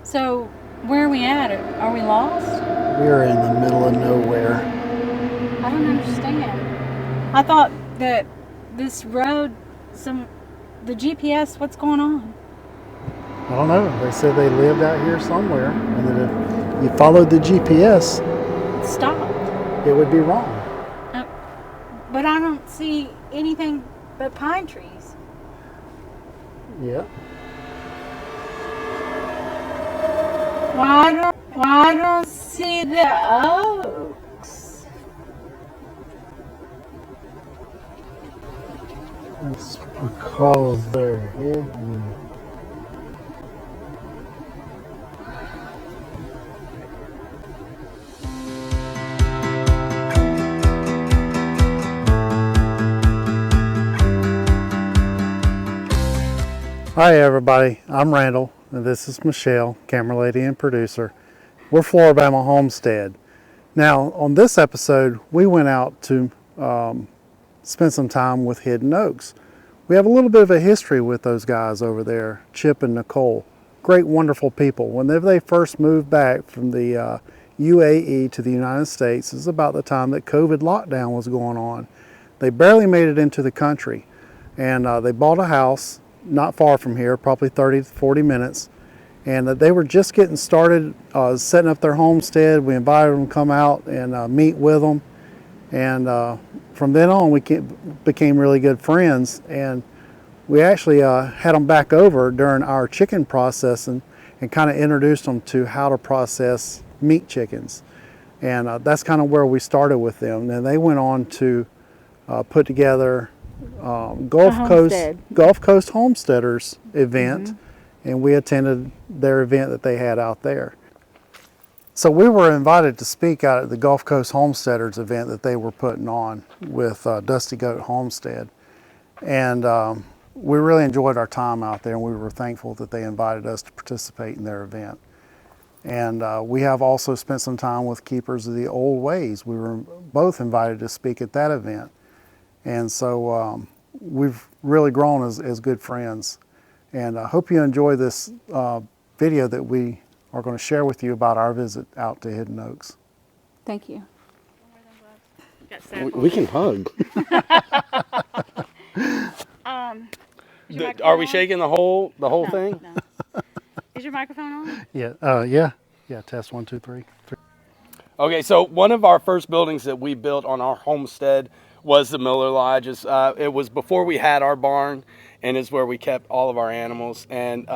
So, where are we at? Are we lost? We're in the middle of nowhere. I don't understand. I thought that this road, the GPS, what's going on? I don't know. They said they lived out here somewhere, and that if you followed the GPS, It stopped. it would be wrong. Uh, but I don't see anything but pine trees. Yeah. Why I don't see the oaks? That's because they're hidden. Hi everybody, I'm Randall, and this is Michelle, camera lady and producer. We're Floribama Homestead. Now, on this episode, we went out to spend some time with Hidden Oaks. We have a little bit of a history with those guys over there, Chip and Nicole. Great, wonderful people. Whenever they first moved back from the UAE to the United States, it was about the time that COVID lockdown was going on. They barely made it into the country, and they bought a house not far from here, probably 30 to 40 minutes. And they were just getting started setting up their homestead. We invited them to come out and meet with them. And from then on, we became really good friends. And we actually had them back over during our chicken processing and kind of introduced them to how to process meat chickens. And that's kind of where we started with them. And they went on to put together Gulf Coast Homesteaders event, and we attended their event that they had out there. So we were invited to speak out at the Gulf Coast Homesteaders event that they were putting on with Dusty Goat Homestead, and we really enjoyed our time out there, and we were thankful that they invited us to participate in their event. And we have also spent some time with Keepers of the Old Ways. We were both invited to speak at that event. And so we've really grown as good friends. And I hope you enjoy this video that we are going to share with you about our visit out to Hidden Oaks. Thank you. We can hug. Are we shaking the whole thing? No. Is your microphone on? Yeah. Test 1, 2, 3. Okay, so one of our first buildings that we built on our homestead was the Miller Lodge. It was before we had our barn, and it's where we kept all of our animals. And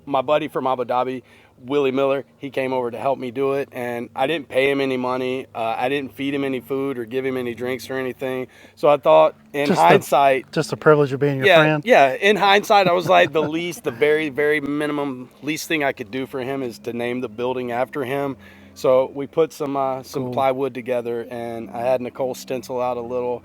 my buddy from Abu Dhabi, Willie Miller, he came over to help me do it, and I didn't pay him any money. I didn't feed him any food or give him any drinks or anything. So I thought, hindsight, just the privilege of being your friend. Yeah. In hindsight, I was like the very, very minimum, least thing I could do for him is to name the building after him. So we put some Cool. plywood together, and I had Nicole stencil out a little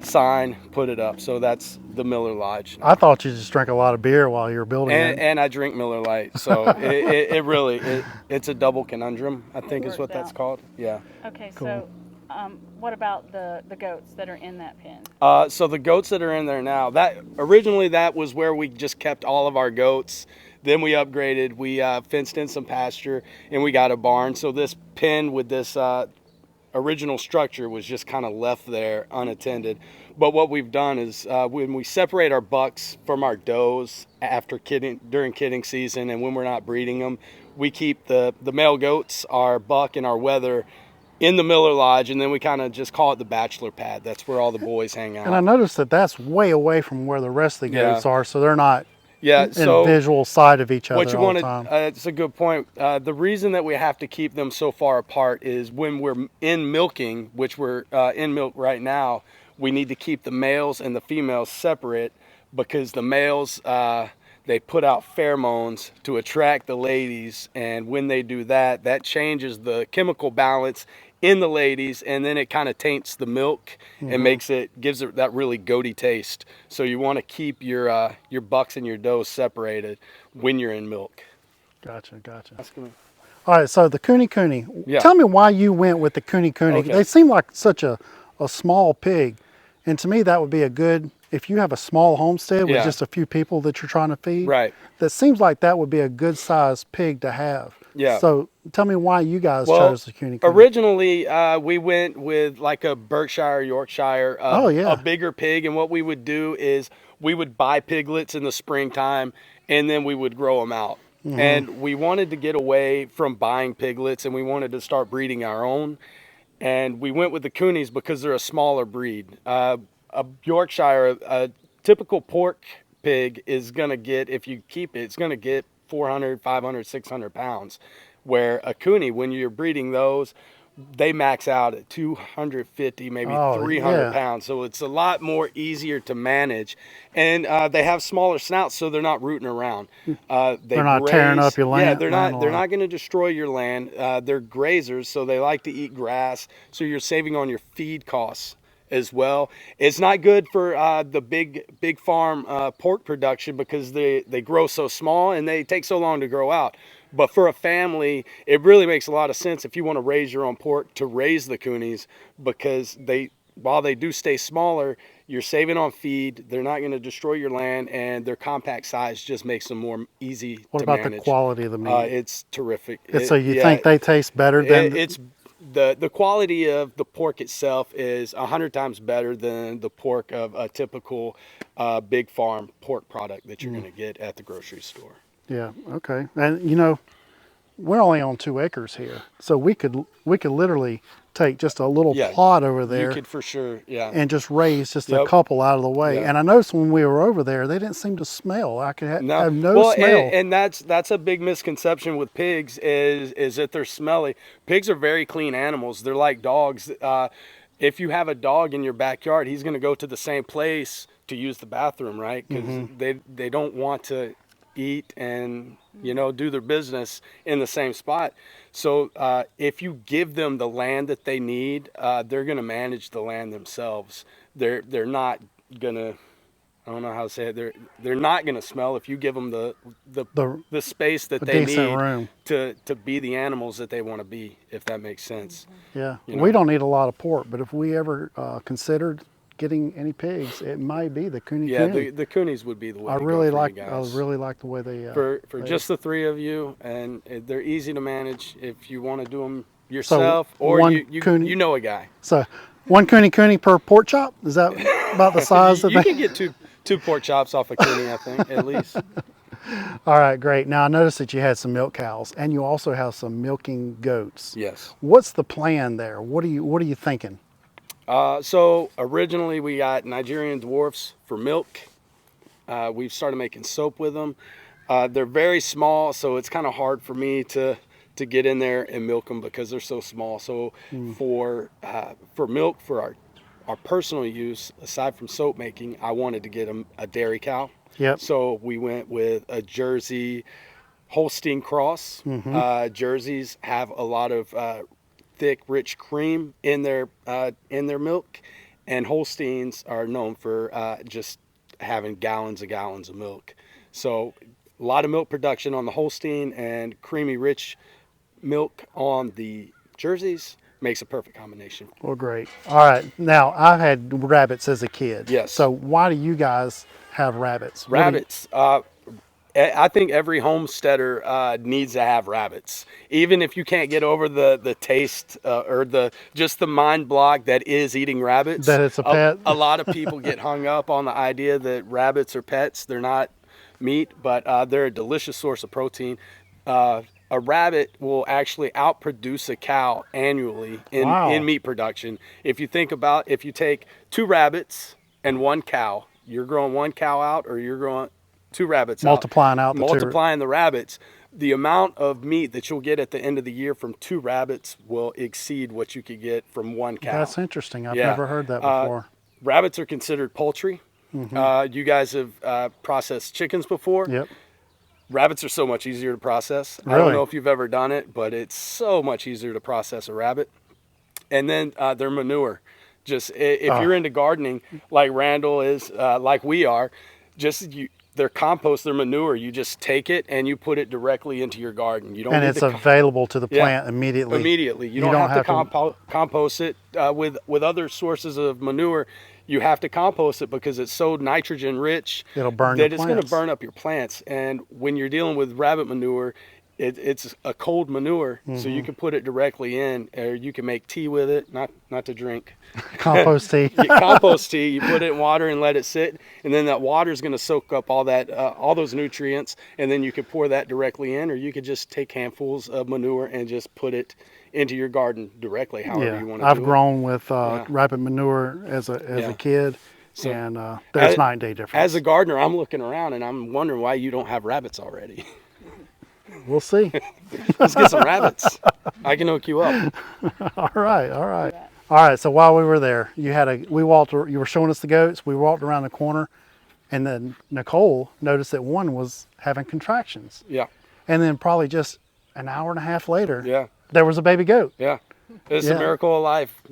sign, put it up. So that's the Miller Lodge. I thought you just drank a lot of beer while you were building it. And I drink Miller Lite, so it's a double conundrum, I think is what that's called. Yeah. Okay, Cool. so what about the goats that are in that pen? So the goats that are in there now, originally that was where we just kept all of our goats. Then we upgraded, we fenced in some pasture, and we got a barn. So this pen with this original structure was just kind of left there unattended. But what we've done is when we separate our bucks from our does during kidding season, and when we're not breeding them, we keep the male goats, our buck and our wether, in the Miller Lodge, and then we kind of just call it the bachelor pad. That's where all the boys hang out. And I noticed that that's way away from where the rest of the goats are, so they're not in visual sight of each other all the time. It's a good point. The reason that we have to keep them so far apart is when we're in milking, which we're in milk right now, we need to keep the males and the females separate, because the males, they put out pheromones to attract the ladies, and when they do that, that changes the chemical balance in the ladies, and then it kind of taints the milk and gives it that really goaty taste. So you want to keep your bucks and your does separated when you're in milk. Gotcha. All right, so the kuni. Yeah. Tell me why you went with the kuni. Okay. They seem like such a small pig, and to me that would be a good if you have a small homestead with Yeah. just a few people that you're trying to feed, Right. that seems like that would be a good sized pig to have. Yeah. So tell me why you guys Well, chose the kuni. originally we went with like a Berkshire, Yorkshire, Oh, yeah. a bigger pig. And what we would do is we would buy piglets in the springtime and then we would grow them out. And we wanted to get away from buying piglets and we wanted to start breeding our own. And we went with the kunis because they're a smaller breed. A Yorkshire, a typical pork pig is going to get, if you keep it, it's going to get 400, 500, 600 pounds. Where a kuni, when you're breeding those, they max out at 250, maybe Oh, 300 yeah. pounds. So it's a lot more easier to manage. And they have smaller snouts, so they're not rooting around. They're not tearing up your land. Yeah, they're land not going to destroy your land. They're grazers, so they like to eat grass. So you're saving on your feed costs as well. It's not good for the big farm pork production because they grow so small and they take so long to grow out. But for a family, it really makes a lot of sense if you want to raise your own pork to raise the kunis because while they do stay smaller, you're saving on feed. They're not going to destroy your land, and their compact size just makes them more easy What to about manage. the quality of the meat? It's terrific. So you think they taste better than? It's the quality of the pork itself is 100 times better than the pork of a typical big farm pork product that you're going to get at the grocery store. Yeah. Okay. And we're only on 2 acres here, so we could literally take just a little plot over there. You could for sure, yeah. And just raise just a couple out of the way. Yep. And I noticed when we were over there, they didn't seem to smell. I could have no well, smell. And that's a big misconception with pigs is that they're smelly. Pigs are very clean animals. They're like dogs. If you have a dog in your backyard, he's going to go to the same place to use the bathroom, right? Because they don't want to eat and do their business in the same spot. So if you give them the land that they need, they're going to manage the land themselves. They're not going to, I don't know how to say it, they're not going to smell if you give them the space that they need room. to be the animals that they want to be, if that makes sense. Yeah. We don't need a lot of pork, but if we ever considered getting any pigs, it might be the kuni. Yeah, the kunis would be the way I to really go for like. you I guys. really like the way they. For just the 3 of you, and they're easy to manage if you want to do them yourself, or you know a guy. So, one kuni per pork chop. Is that about the size of You it? can get two pork chops off a kuni, I think, at least. All right, great. Now I noticed that you had some milk cows, and you also have some milking goats. Yes. What's the plan there? What are you thinking? So originally we got Nigerian dwarfs for milk. We've started making soap with them. They're very small, so it's kind of hard for me to get in there and milk them because they're so small. So for milk, for our personal use, aside from soap making, I wanted to get them a dairy cow. Yep. So we went with a Jersey Holstein cross. Jerseys have a lot of thick, rich cream in their milk, and Holsteins are known for just having gallons and gallons of milk. So a lot of milk production on the Holstein and creamy, rich milk on the Jerseys makes a perfect combination. Well, great. All right. Now, I've had rabbits as a kid. Yes. So why do you guys have rabbits? Rabbits. I think every homesteader needs to have rabbits, even if you can't get over the taste or just the mind block that is eating rabbits. That it's a pet. A lot of people get hung up on the idea that rabbits are pets. They're not meat, but they're a delicious source of protein. A rabbit will actually outproduce a cow annually in meat production. If you think about, if you take 2 rabbits and 1 cow, you're growing 1 cow out, or you're growing 2 rabbits multiplying out. Multiplying the rabbits, the amount of meat that you'll get at the end of the year from 2 rabbits will exceed what you could get from 1 cow. That's interesting. I've never heard that before. Rabbits are considered poultry. You guys have processed chickens before. Yep. Rabbits are so much easier to process. Really? I don't know if you've ever done it, but it's so much easier to process a rabbit. And then their manure. Just if you're into gardening, like Randall is, like we are, their compost, their manure, you just take it and you put it directly into your garden. You don't and need it's available to the plant immediately. Immediately. You don't have to compost it with other sources of manure. you have to compost it because it's so nitrogen rich It'll burn that the it's going to plants. burn up your plants. And when you're dealing with rabbit manure, it's a cold manure, so you can put it directly in, or you can make tea with it, not to drink. Compost tea. Compost tea, you put it in water and let it sit, and then that water is going to soak up all that, all those nutrients, and then you could pour that directly in, or you could just take handfuls of manure and just put it into your garden directly, however you want to do I've it. grown with rabbit manure as a kid, So, and there's night and day difference. As a gardener, I'm looking around and I'm wondering why you don't have rabbits already. We'll see. Let's get some rabbits. I can hook you up. All right. So while we were there, you were showing us the goats. We walked around the corner, and then Nicole noticed that one was having contractions. Yeah. And then probably just an hour and a half later, Yeah. there was a baby goat. Yeah. It's a miracle of life.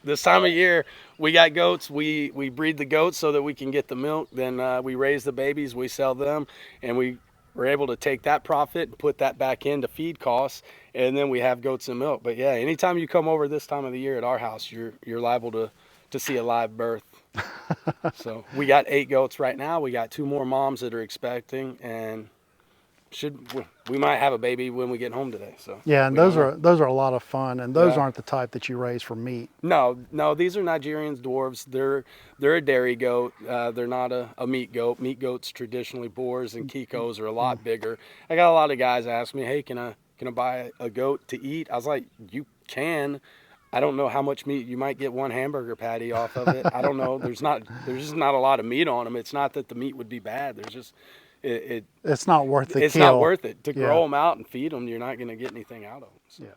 This time of year, we got goats. We breed the goats so that we can get the milk. Then we raise the babies. We sell them, and we're able to take that profit and put that back into feed costs, and then we have goats and milk. But yeah, anytime you come over this time of the year at our house, you're liable to see a live birth. So we got 8 goats right now. We got 2 more moms that are expecting, and we might have a baby when we get home today. So Yeah, and those are a lot of fun, and those aren't the type that you raise for meat. No, these are Nigerian dwarves. They're a dairy goat. They're not a meat goat. Meat goats traditionally, boars and kikos, are a lot bigger. I got a lot of guys ask me, "Hey, can I buy a goat to eat?" I was like, "You can." I don't know how much meat. You might get 1 hamburger patty off of it. I don't know. There's just not a lot of meat on them. It's not that the meat would be bad. There's just it's not worth the It's kill. not worth it to grow them out and feed them. You're not going to get anything out of them. So. Yeah.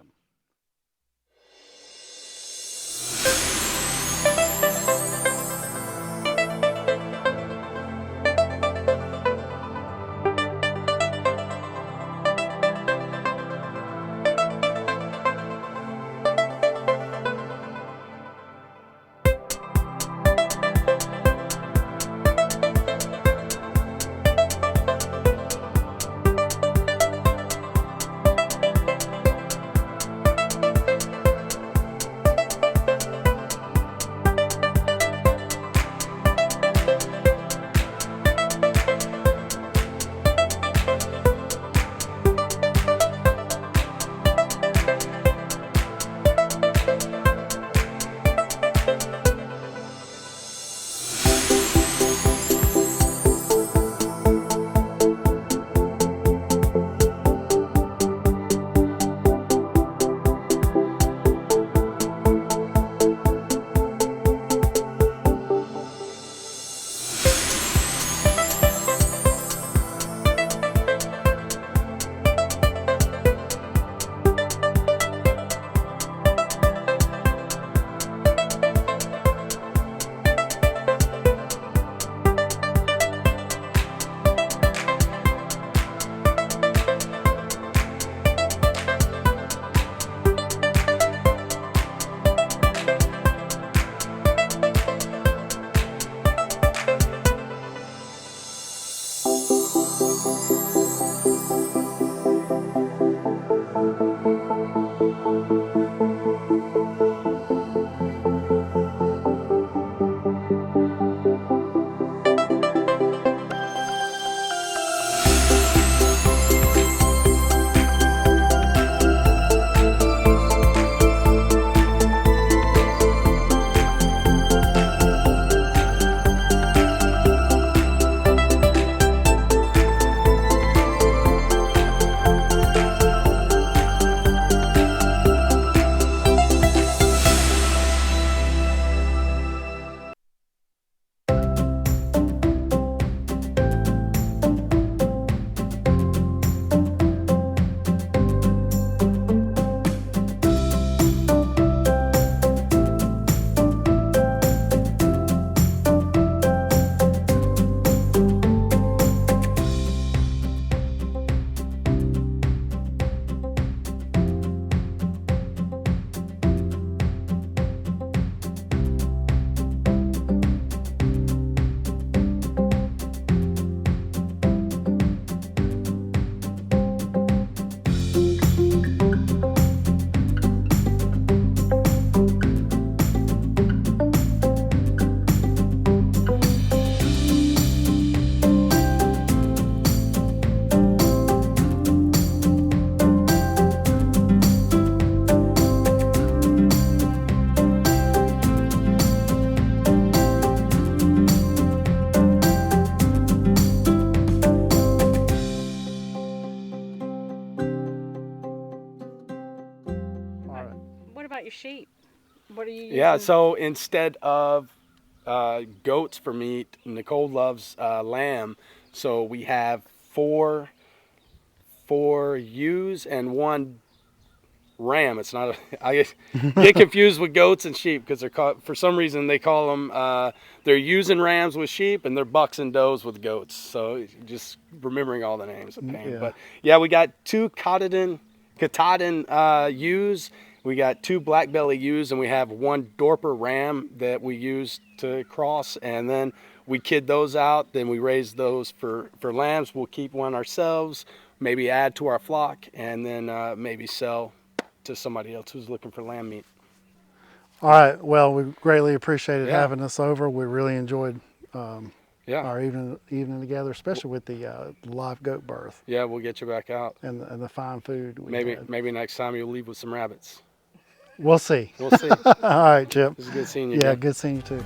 about your sheep? What are you using? Yeah, so instead of goats for meat, Nicole loves lamb. So we have four ewes and one ram. It's not I get confused with goats and sheep because they're called, for some reason they call them they're using rams with sheep and they're bucks and does with goats. So just remembering all the names of pain. Yeah. But yeah, we got two Katahdin ewes. We got two black belly ewes, and we have one Dorper ram that we use to cross, and then we kid those out. Then we raise those for lambs. We'll keep one ourselves, maybe add to our flock, and then maybe sell to somebody else who's looking for lamb meat. All right. Well, we greatly appreciated Yeah. having us over. We really enjoyed Yeah, our evening together, especially with the live goat birth yeah, we'll get you back out. and the fine food we Maybe had. maybe next time you'll leave with some rabbits. We'll see. We'll see. All right, Chip. It was good seeing you. Yeah, again. good seeing you too.